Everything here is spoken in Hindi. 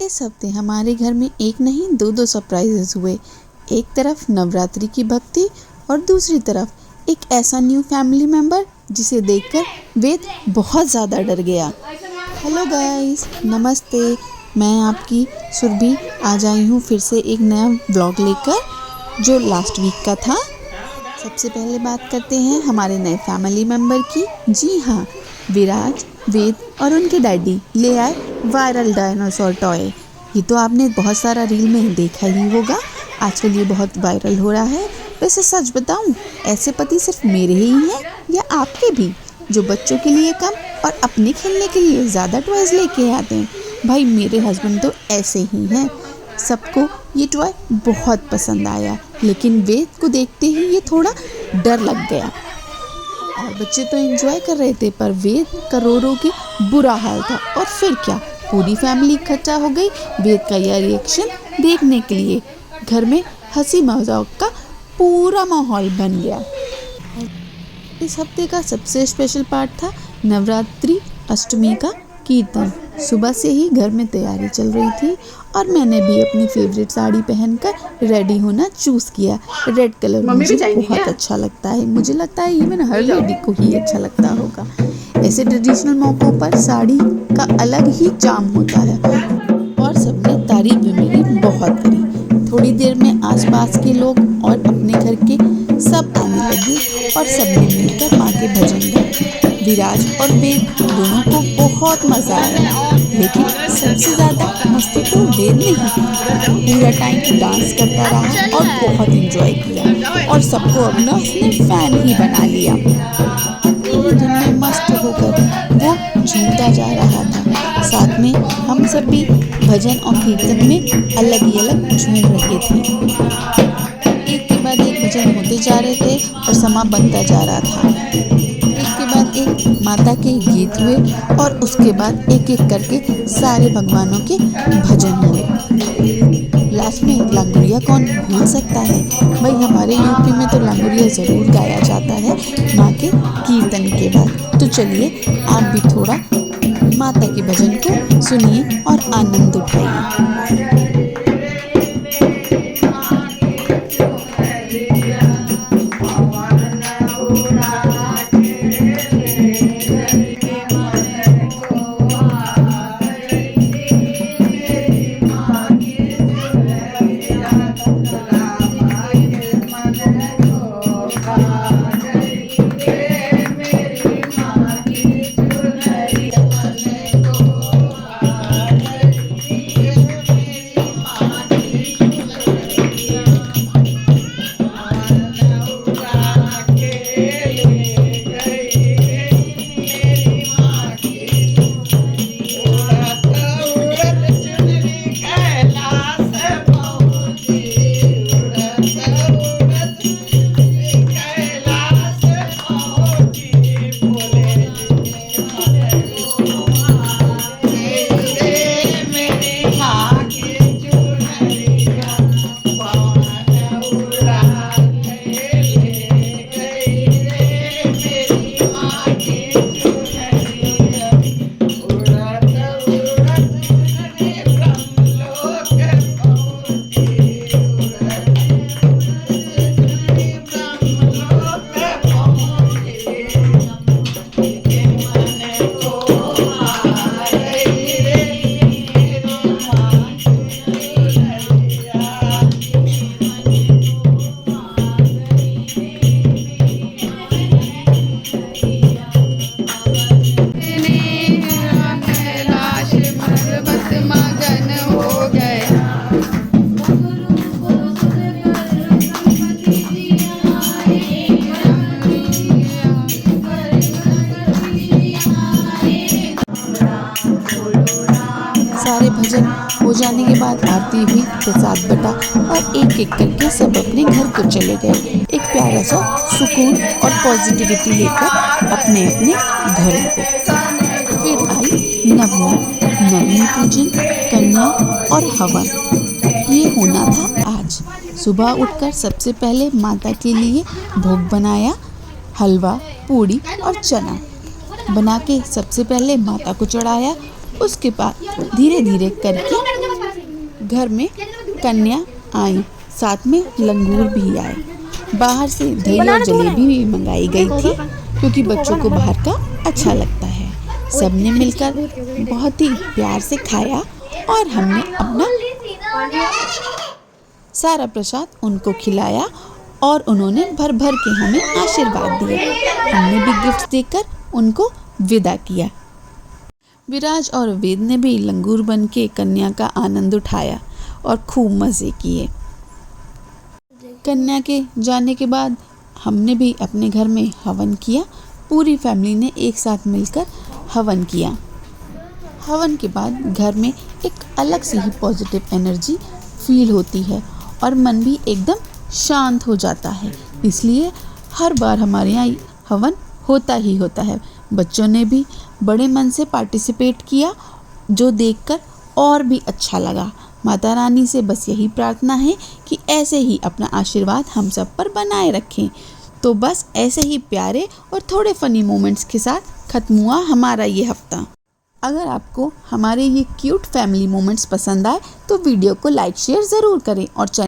इस हफ्ते हमारे घर में एक नहीं दो सरप्राइजेस हुए। एक तरफ नवरात्रि की भक्ति और दूसरी तरफ एक ऐसा न्यू फैमिली मेंबर जिसे देखकर वेद बहुत ज़्यादा डर गया। हेलो गाइस, नमस्ते। मैं आपकी सुरभि आज आई हूँ फिर से एक नया व्लॉग लेकर जो लास्ट वीक का था। सबसे पहले बात करते हैं हमारे नए फैमिली मेंबर की। जी हाँ, विराज, वेद और उनके डैडी ले आए वायरल डायनासोर टॉय। ये तो आपने बहुत सारा रील में देखा ही होगा, आजकल ये बहुत वायरल हो रहा है। वैसे सच बताऊं, ऐसे पति सिर्फ मेरे ही हैं या आपके भी, जो बच्चों के लिए कम और अपने खेलने के लिए ज़्यादा टॉयज़ लेके आते हैं। भाई मेरे हस्बैंड तो ऐसे ही हैं। सबको ये टॉय बहुत पसंद आया, लेकिन वेद को देखते ही ये थोड़ा डर लग गया। और बच्चे तो एंजॉय कर रहे थे, पर वेद का रो रो के बुरा हाल था। और फिर क्या, पूरी फैमिली इकट्ठा हो गई वेद का यह रिएक्शन देखने के लिए। घर में हंसी मजाक का पूरा माहौल बन गया। इस हफ्ते का सबसे स्पेशल पार्ट था नवरात्रि अष्टमी का कीर्तन। सुबह से ही घर में तैयारी चल रही थी और मैंने भी अपनी फेवरेट साड़ी पहनकर रेडी होना चूज़ किया। रेड कलर मुझे बहुत अच्छा लगता है। मुझे लगता है इवन हर लेडी को ही अच्छा लगता होगा। ऐसे ट्रेडिशनल मौक़ों पर साड़ी का अलग ही चार्म होता है और सबने तारीफ भी मेरी बहुत करी। थोड़ी देर में आसपास के लोग और अपने घर के सब आने लगे और सबने मिलकर माँ के भजन गाए। विराज और वेद दोनों को बहुत मज़ा आया, लेकिन सबसे ज़्यादा मस्ती तो वेद ने ही की। पूरा टाइम डांस करता रहा और बहुत एंजॉय किया और सबको अपना उसने फैन ही बना लिया। अपनी धुन में मस्त होकर वो झूमता जा रहा था। साथ में हम सब भी भजन और कीर्तन में अलग ही अलग झूम रहे थे। एक के बाद एक भजन होते जा रहे थे और समा बनता जा रहा था। एक के बाद एक माता के गीत हुए और उसके बाद एक एक करके सारे भगवानों के भजन हुए। लास्ट में लांगुरिया कौन भूल सकता है। भाई हमारे यूपी में तो लांगुरिया ज़रूर गाया जाता है माँ के कीर्तन के बाद। तो चलिए आप भी थोड़ा माता के भजन को सुनिए और आनंद उठाइए। सारे भजन हो जाने के बाद आरती हुई, प्रसाद बटा और एक एक करके सब अपने घर को चले गए। एक प्यारा सा सुकून और पॉजिटिविटी लेकर अपने अपने घरों को। फिर आई नवमी पूजन, कन्या और हवन। ये होना था आज। सुबह उठकर सबसे पहले माता के लिए भोग बनाया। हलवा, पूड़ी और चना बना के सबसे पहले माता को चढ़ाया। उसके बाद धीरे धीरे करके घर में कन्या आई, साथ में लंगूर भी आए। बाहर से दही और जलेबी भी मंगाई गई थी क्योंकि बच्चों को बाहर का अच्छा लगता है। सबने मिलकर बहुत ही प्यार से खाया और हमने अपना सारा प्रसाद उनको खिलाया और उन्होंने भर भर के हमें आशीर्वाद दिए। हमने भी गिफ्ट देकर उनको विदा किया। विराज और वेद ने भी लंगूर बन के कन्या का आनंद उठाया और खूब मज़े किए। कन्या के जाने के बाद हमने भी अपने घर में हवन किया। पूरी फैमिली ने एक साथ मिलकर हवन किया। हवन के बाद घर में एक अलग सी ही पॉजिटिव एनर्जी फील होती है और मन भी एकदम शांत हो जाता है। इसलिए हर बार हमारे यहाँ हवन होता ही होता है। बच्चों ने भी बड़े मन से पार्टिसिपेट किया, जो देखकर और भी अच्छा लगा। माता रानी से बस यही प्रार्थना है कि ऐसे ही अपना आशीर्वाद हम सब पर बनाए रखें। तो बस ऐसे ही प्यारे और थोड़े फ़नी मोमेंट्स के साथ ख़त्म हुआ हमारा ये हफ्ता। अगर आपको हमारे ये क्यूट फैमिली मोमेंट्स पसंद आए तो वीडियो को लाइक शेयर ज़रूर करें और